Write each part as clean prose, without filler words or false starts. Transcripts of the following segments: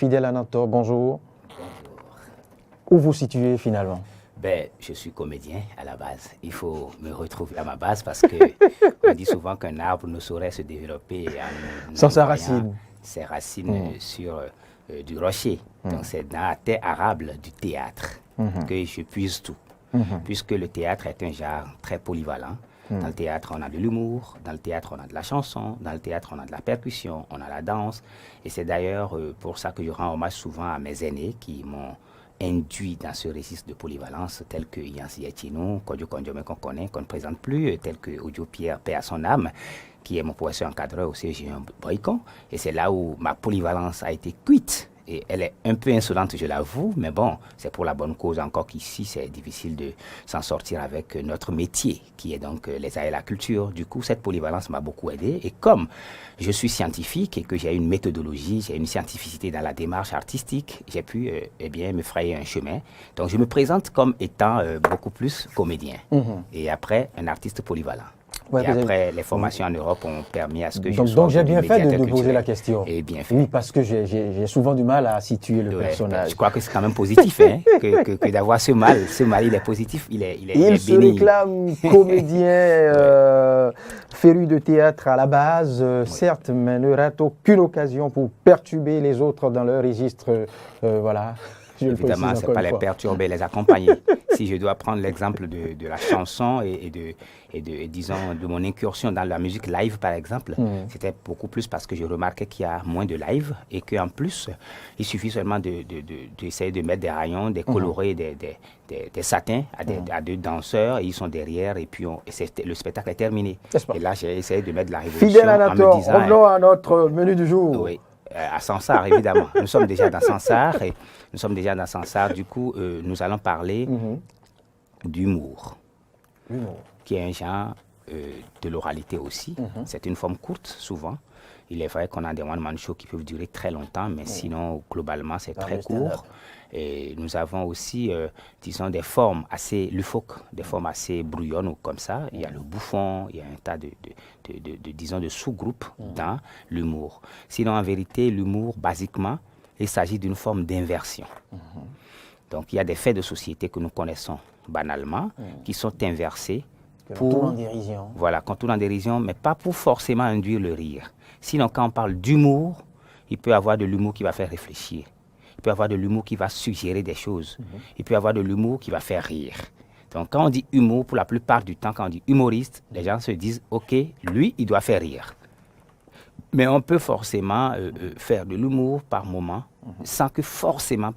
Fidèle Anatole, bonjour. Où vous situez finalement? Je suis comédien à la base. Il faut me retrouver à ma base parce que on dit souvent qu'un arbre ne saurait se développer sans sa racine. Ses racines sur du rocher. Donc c'est dans la terre arable du théâtre que je puise tout. Puisque le théâtre est un genre très polyvalent. Dans le théâtre, on a de l'humour, dans le théâtre, on a de la chanson, dans le théâtre, on a de la percussion, on a la danse. Et c'est d'ailleurs pour ça que je rends hommage souvent à mes aînés qui m'ont induit dans ce registre de polyvalence, tel que Yancy Etieno, Kodjo Kondjome qu'on connaît, qu'on ne présente plus, tel que Odio Pierre, paix à son âme, qui est mon professeur encadreur au CGI Boycon. Et c'est là où ma polyvalence a été cuite. Et elle est un peu insolente, je l'avoue, mais bon, c'est pour la bonne cause encore qu'ici, c'est difficile de s'en sortir avec notre métier, qui est donc les arts et la culture. Du coup, cette polyvalence m'a beaucoup aidé. Et comme je suis scientifique et que j'ai une méthodologie, j'ai une scientificité dans la démarche artistique, j'ai pu me frayer un chemin. Donc, je me présente comme étant beaucoup plus comédien. Et après, un artiste polyvalent. Ouais, et après, les formations en Europe ont permis à ce que je sois. Donc j'ai bien fait de poser la question. Et bien fait. Oui, parce que j'ai souvent du mal à situer le personnage. Je crois que c'est quand même positif hein, que d'avoir ce mal. Ce mal, il est positif, il est se réclame comédien, féru de théâtre à la base, certes, mais ne rate aucune occasion pour perturber les autres dans leur registre. Voilà. Évidemment, ce n'est pas les perturber, les accompagner. Si je dois prendre l'exemple de la chanson et disons, de mon incursion dans la musique live, par exemple, c'était beaucoup plus parce que je remarquais qu'il y a moins de live et qu'en plus, il suffit seulement d'essayer de mettre des rayons, des colorés, des satins à deux danseurs et ils sont derrière et puis le spectacle est terminé. Et là, j'ai essayé de mettre de la révolution. Fidèle Anatole, revenons à notre menu du jour. Oui. À Sansard, évidemment. Nous sommes déjà dans Sansard. Du coup, nous allons parler d'humour, qui est un genre de l'oralité aussi. C'est une forme courte, souvent. Il est vrai qu'on a des one-man shows qui peuvent durer très longtemps, mais sinon, globalement, c'est très court. Et nous avons aussi, disons, des formes assez loufoques, des formes assez brouillonnes ou comme ça. Il y a le bouffon, il y a un tas de sous-groupes dans l'humour. Sinon, en vérité, l'humour, basiquement, il s'agit d'une forme d'inversion. Donc, il y a des faits de société que nous connaissons banalement, qui sont inversés. Qu'on tourne en dérision. Voilà, qu'on tourne en dérision, mais pas pour forcément induire le rire. Sinon, quand on parle d'humour, il peut y avoir de l'humour qui va faire réfléchir. Il peut y avoir de l'humour qui va suggérer des choses. Il peut y avoir de l'humour qui va faire rire. Donc, quand on dit humour, pour la plupart du temps, quand on dit humoriste, les gens se disent, OK, lui, il doit faire rire. Mais on peut forcément faire de l'humour par moment, sans que forcément,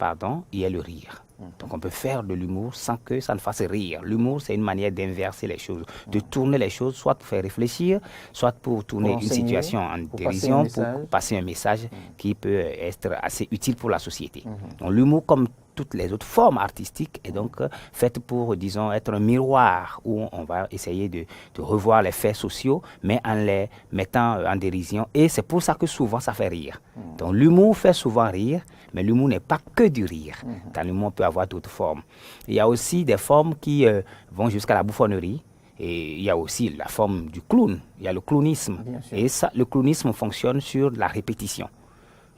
il y ait le rire. Donc on peut faire de l'humour sans que ça ne fasse rire. L'humour, c'est une manière d'inverser les choses, de tourner les choses, soit pour faire réfléchir, soit pour tourner une situation en dérision, pour passer un message qui peut être assez utile pour la société. Donc l'humour, comme toutes les autres formes artistiques, est donc faite pour, disons, être un miroir où on va essayer de revoir les faits sociaux, mais en les mettant en dérision. Et c'est pour ça que souvent, ça fait rire. Donc l'humour fait souvent rire, mais l'humour n'est pas que du rire. Dans l'humour, on peut avoir d'autres formes. Il y a aussi des formes qui vont jusqu'à la bouffonnerie. Et il y a aussi la forme du clown. Il y a le clownisme. Et ça, le clownisme fonctionne sur la répétition.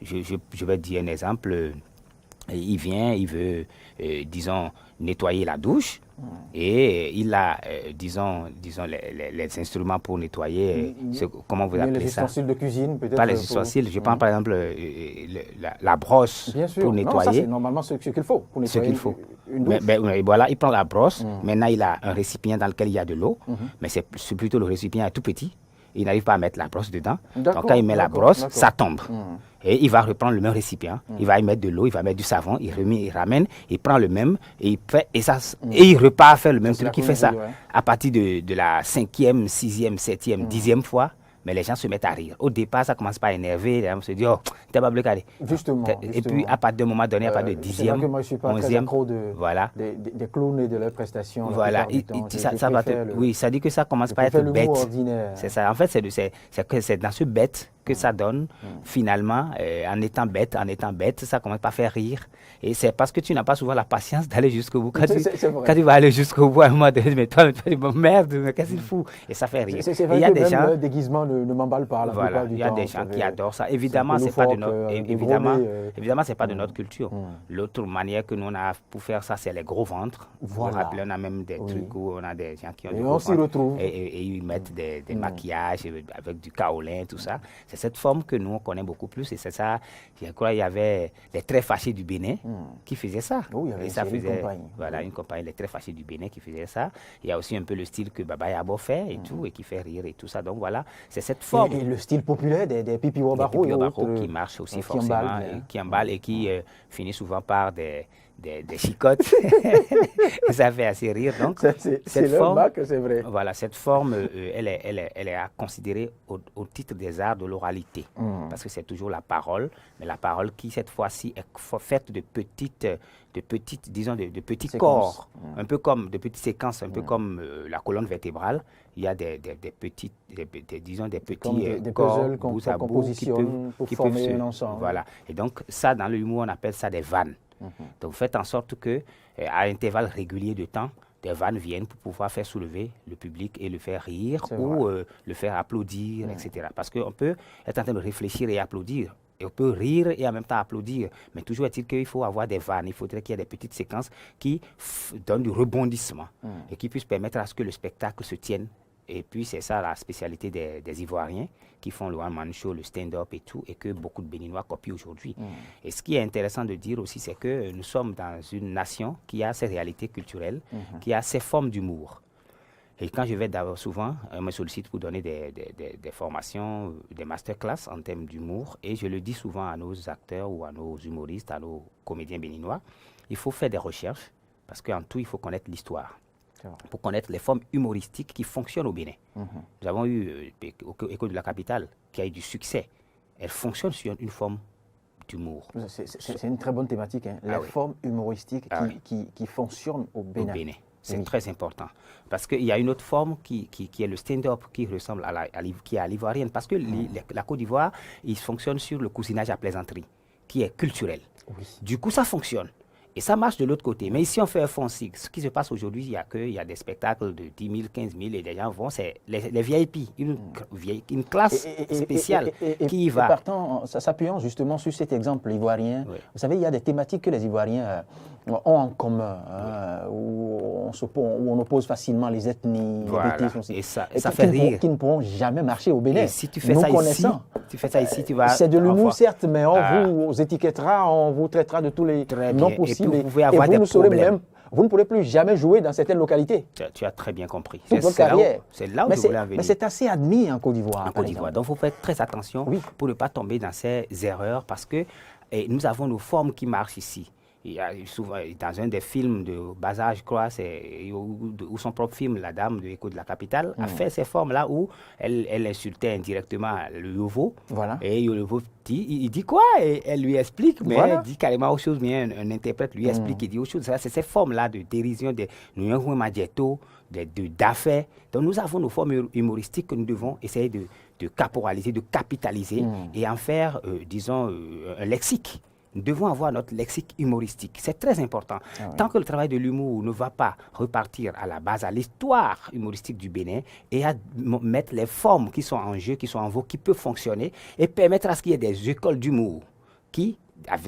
Je vais dire un exemple. Il vient, il veut, disons, nettoyer la douche et il a, disons les instruments pour nettoyer, comment vous appelez ça? Les ustensiles de cuisine, peut-être. Pas les ustensiles, je prends par exemple la brosse pour nettoyer. Non, ça c'est normalement ce qu'il faut pour nettoyer une douche. Mais voilà, il prend la brosse, maintenant il a un récipient dans lequel il y a de l'eau, mais c'est plutôt le récipient est tout petit. Il n'arrive pas à mettre la brosse dedans. Donc quand il met la brosse, ça tombe. Et il va reprendre le même récipient. Il va y mettre de l'eau, il va mettre du savon, il ramène, il prend le même et il fait et il repart à faire le même truc. Il fait ça à partir de la 5e, 6e, 7e, 10e fois. Mais les gens se mettent à rire. Au départ, ça commence par énerver. Les gens se disent, oh, t'es pas bloqué. Justement. Et puis, à partir d'un moment donné, à partir de 10e, que moi, je suis pas 11e, très accro des clowns et de leurs prestations. Voilà. Oui, ça dit que ça commence par être bête. C'est ça. En fait, c'est dans ce bête que ça donne finalement en étant bête, ça commence par faire rire. Et c'est parce que tu n'as pas souvent la patience d'aller jusqu'au bout. Quand tu vas aller jusqu'au bout, à un moment donné, mais toi, tu dis, merde, mais qu'est-ce qu'il fout? Et ça fait rire. C'est vrai que même le déguisement ne m'emballe pas la plupart du temps. Il y a des gens qui adorent ça. Évidemment, c'est pas de notre, évidemment, c'est pas de notre culture. L'autre manière que nous on a pour faire ça, c'est les gros ventres. Voilà. On a même des trucs où on a des gens qui ont des on gros s'y ventres. retrouve. Et ils mettent des maquillages avec du kaolin, tout ça. C'est cette forme que nous, on connaît beaucoup plus. Et c'est ça, je crois, il y avait les Très Fâchés du Bénin qui faisaient ça. Oui, il y avait une compagnie. Voilà, une compagnie, les Très Fâchés du Bénin qui faisait ça. Il y a aussi un peu le style que Baba Yabo fait et tout, et qui fait rire et tout ça. Donc voilà, c'est cette forme. Et le style populaire des Pipi Wabaro qui marche aussi forcément, qui emballe et qui finit souvent par des chicottes. Ça fait assez rire. Donc, c'est leur marque, c'est vrai. Voilà, cette forme, elle est à considérer au titre des arts de l'oralité. Parce que c'est toujours la parole, mais la parole qui, cette fois-ci, est faite de petites disons, de petits corps, un peu comme de petites séquences, un peu comme la colonne vertébrale. Il y a des petits corps, bout à bout, qui peuvent former un ensemble. Voilà. Et donc, ça, dans l'humour, on appelle ça des vannes. Donc, vous faites en sorte que, à intervalles réguliers de temps, des vannes viennent pour pouvoir faire soulever le public et le faire rire ou le faire applaudir, etc. Parce qu'on peut être en train de réfléchir et applaudir. Et on peut rire et en même temps applaudir. Mais toujours est-il qu'il faut avoir des vannes. Il faudrait qu'il y ait des petites séquences qui donnent du rebondissement et qui puissent permettre à ce que le spectacle se tienne. Et puis, c'est ça la spécialité des Ivoiriens qui font le one-man show, le stand-up et tout, et que beaucoup de Béninois copient aujourd'hui. Et ce qui est intéressant de dire aussi, c'est que nous sommes dans une nation qui a ses réalités culturelles, qui a ses formes d'humour. Et quand je vais souvent, on me sollicite pour donner des formations, des masterclass en termes d'humour, et je le dis souvent à nos acteurs ou à nos humoristes, à nos comédiens béninois, il faut faire des recherches, parce qu'en tout, il faut connaître l'histoire, pour connaître les formes humoristiques qui fonctionnent au Bénin. Nous avons eu Écho de la Capitale, qui a eu du succès. Elle fonctionne sur une forme d'humour. C'est une très bonne thématique, hein. Les formes humoristiques qui fonctionnent au Bénin. C'est très important. Parce qu'il y a une autre forme qui est le stand-up, qui ressemble qui est à l'ivoirienne. Parce que la Côte d'Ivoire, il fonctionne sur le cousinage à plaisanterie, qui est culturel. Du coup, ça fonctionne. Et ça marche de l'autre côté. Mais ici, on fait un fond cycle. Ce qui se passe aujourd'hui, il y a des spectacles de 10 000, 15 000 et les gens vont, c'est les VIP, une classe spéciale qui y va. Et partant, s'appuyant justement sur cet exemple ivoirien, vous savez, il y a des thématiques que les Ivoiriens ont en commun, où on oppose facilement les ethnies, les bêtises. Et ça fait rire. Qui ne pourront jamais marcher au Bénin. Et si tu fais ça ici, tu vas... C'est de l'humour, certes, mais on vous étiquettera, on vous traitera de tous les noms possibles. Vous pouvez avoir des problèmes. Vous ne pourrez plus jamais jouer dans certaines localités. Tu as très bien compris. Toute votre carrière. C'est là où je voulais en venir. Mais c'est assez admis en Côte d'Ivoire. Donc, il faut faire très attention pour ne pas tomber dans ces erreurs parce que nous avons nos formes qui marchent ici. Il y a souvent, dans un des films de Baza, je crois, ou son propre film, La Dame de Écho de la Capitale, a fait ces formes-là où elle insultait indirectement le Yovo. Voilà. Et le Yovo il dit quoi? Et elle lui explique, mais elle dit carrément autre chose, mais un interprète lui explique, il dit autre chose. C'est ces formes-là de dérision, de d'affaires. Donc nous avons nos formes humoristiques que nous devons essayer de caporaliser, de capitaliser et en faire, disons, un lexique. Nous devons avoir notre lexique humoristique. C'est très important. Tant que le travail de l'humour ne va pas repartir à la base, à l'histoire humoristique du Bénin et à mettre les formes qui sont en jeu, qui sont en vogue, qui peuvent fonctionner et permettre à ce qu'il y ait des écoles d'humour qui,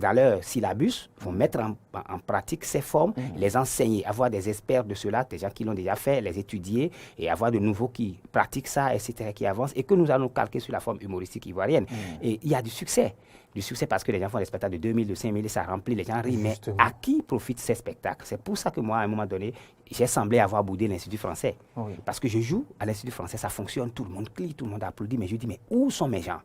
dans leur syllabus, vont mettre en pratique ces formes, les enseigner, avoir des experts de cela, des gens qui l'ont déjà fait, les étudier et avoir de nouveaux qui pratiquent ça, etc., qui avancent et que nous allons calquer sur la forme humoristique ivoirienne. Et il y a du succès. Du succès parce que les gens font des spectacles de 2000, de 5000 et ça remplit, les gens rient. Mais à qui profitent ces spectacles? C'est pour ça que moi, à un moment donné, j'ai semblé avoir boudé l'Institut français. Parce que je joue à l'Institut français, ça fonctionne, tout le monde crie, tout le monde applaudit, mais je dis, mais où sont mes gens?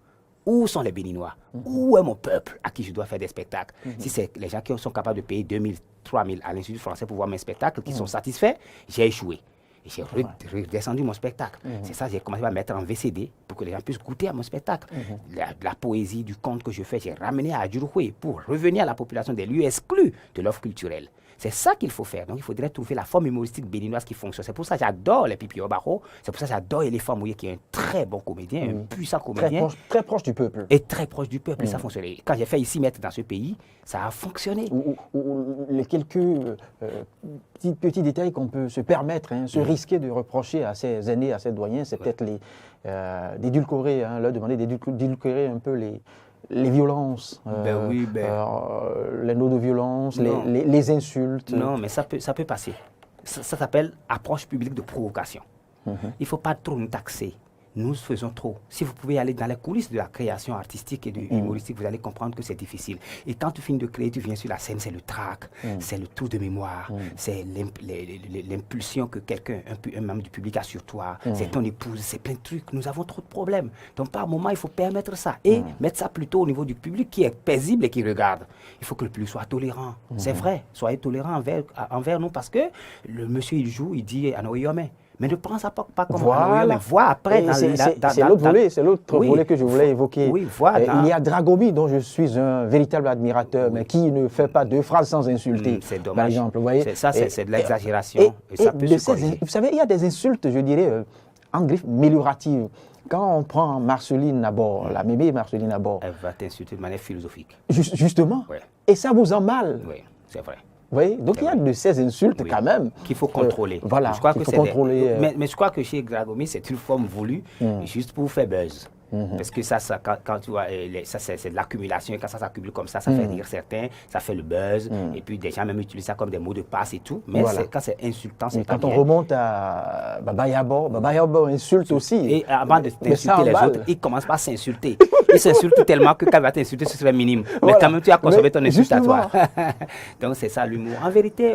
Où sont les Béninois? Où est mon peuple à qui je dois faire des spectacles? Si c'est les gens qui sont capables de payer 2000, 3000 à l'Institut français pour voir mes spectacles, qui sont satisfaits, j'ai échoué. Et j'ai redescendu mon spectacle. C'est ça, j'ai commencé à mettre en VCD pour que les gens puissent goûter à mon spectacle. La poésie du conte que je fais, j'ai ramené à Adjuroué pour revenir à la population des lieux exclus de l'offre culturelle. C'est ça qu'il faut faire. Donc, il faudrait trouver la forme humoristique béninoise qui fonctionne. C'est pour ça que j'adore les Pipi Obaro. C'est pour ça que j'adore Éléphant Mouillé, qui est un très bon comédien, un puissant comédien. Très proche du peuple. Et très proche du peuple. Et ça fonctionne. Quand j'ai fait Ici Maître dans ce pays, ça a fonctionné. Les quelques petits détails qu'on peut se permettre, se risquer de reprocher à ces aînés, à ces doyens, c'est peut-être d'édulcorer, leur demander d'édulcorer un peu les violences, les noms de violence, les insultes. Non, mais ça peut passer. Ça s'appelle approche publique de provocation. Il ne faut pas trop nous taxer. Nous faisons trop. Si vous pouvez aller dans les coulisses de la création artistique et de humoristique, vous allez comprendre que c'est difficile. Et quand tu finis de créer, tu viens sur la scène, c'est le trac, c'est le tour de mémoire, c'est l'impulsion que un membre du public a sur toi, c'est ton épouse, c'est plein de trucs. Nous avons trop de problèmes. Donc par moment, il faut permettre ça et mettre ça plutôt au niveau du public qui est paisible et qui regarde. Il faut que le public soit tolérant. C'est vrai, soyez tolérant envers nous parce que le monsieur, il joue, il dit « Anoyome ». Mais ne prends ça pas comme voilà. Mais vois après. C'est l'autre volet que je voulais évoquer. Oui, voilà. Il y a Dragomi, dont je suis un véritable admirateur, mais qui ne fait pas deux phrases sans insulter. C'est dommage. Par exemple, vous voyez. C'est de l'exagération. Et ça peut se corriger. Vous savez, il y a des insultes, je dirais, en griffe médioratives. Quand on prend Marceline Nabor, la mémé Marceline Nabor. Elle va t'insulter de manière philosophique. Justement. Ouais. Et ça vous emballe. Oui, c'est vrai. Vous voyez, donc il y a de ces insultes quand même. Qu'il faut contrôler. Voilà, je crois qu'il faut contrôler. Mais je crois que chez Dragomi, c'est une forme voulue, juste pour faire buzz. Parce que quand tu vois, ça c'est de l'accumulation, et quand ça s'accumule comme ça fait rire certains, ça fait le buzz, et puis des gens même utilisent ça comme des mots de passe et tout, mais voilà. Quand c'est insultant, c'est pas bien. Quand on remonte à Baba Yabo insulte aussi. Et avant de t'insulter les autres, il commence par s'insulter. Il s'insulte tellement que quand il va t'insulter, ce serait minime. Mais quand même, tu as consommé ton insulte à toi. Donc c'est ça l'humour. En vérité,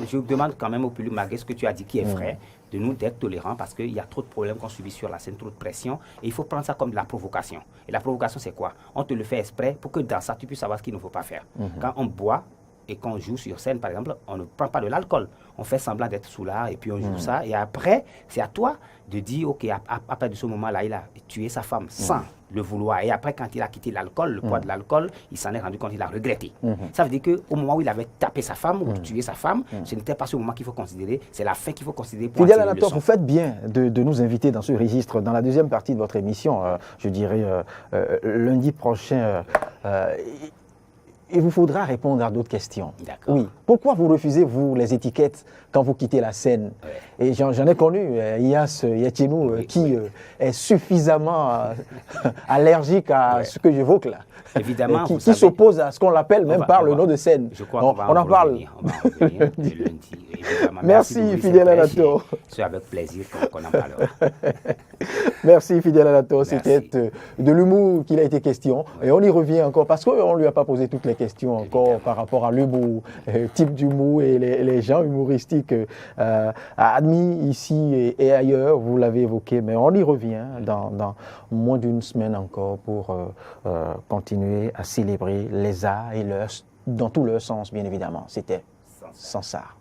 je demande quand même au public, malgré ce que tu as dit qui est vrai, de nous d'être tolérants parce qu'il y a trop de problèmes qu'on subit sur la scène, trop de pression. Et il faut prendre ça comme de la provocation. Et la provocation, c'est quoi? On te le fait exprès pour que dans ça, tu puisses savoir ce qu'il ne faut pas faire. Quand on boit et qu'on joue sur scène, par exemple, on ne prend pas de l'alcool. On fait semblant d'être sous l'art et puis on joue ça. Et après, c'est à toi de dire, OK, après de ce moment-là, il a tué sa femme sans le vouloir. Et après, quand il a quitté l'alcool, le poids de l'alcool, il s'en est rendu compte, il a regretté. Ça veut dire qu'au moment où il avait tapé sa femme ou tué sa femme, ce n'était pas ce moment qu'il faut considérer, c'est la fin qu'il faut considérer pour Fidèle Anator, vous faites bien de nous inviter dans ce registre. Dans la deuxième partie de votre émission, je dirais lundi prochain, il vous faudra répondre à d'autres questions. D'accord. Oui. Pourquoi vous refusez, vous, les étiquettes quand vous quittez la scène? Et j'en ai connu, Ias Yatienou, qui est suffisamment allergique à ce que j'évoque là. Évidemment. Qui s'oppose à ce qu'on l'appelle même par le nom de scène. Je crois qu'on va en parle. On va en revenir lundi. Merci, Fidèle Anator. C'est avec plaisir qu'on en parlera. Merci, Fidèle Anator. C'était de l'humour qu'il a été question. Et on y revient encore parce qu'on ne lui a pas posé toutes les questions encore par rapport à l'humour, type d'humour et les gens humoristiques admis ici et ailleurs. Vous l'avez évoqué, mais on y revient dans moins d'une semaine encore pour continuer à célébrer les arts et dans tout leur sens, bien évidemment. C'était Sansar.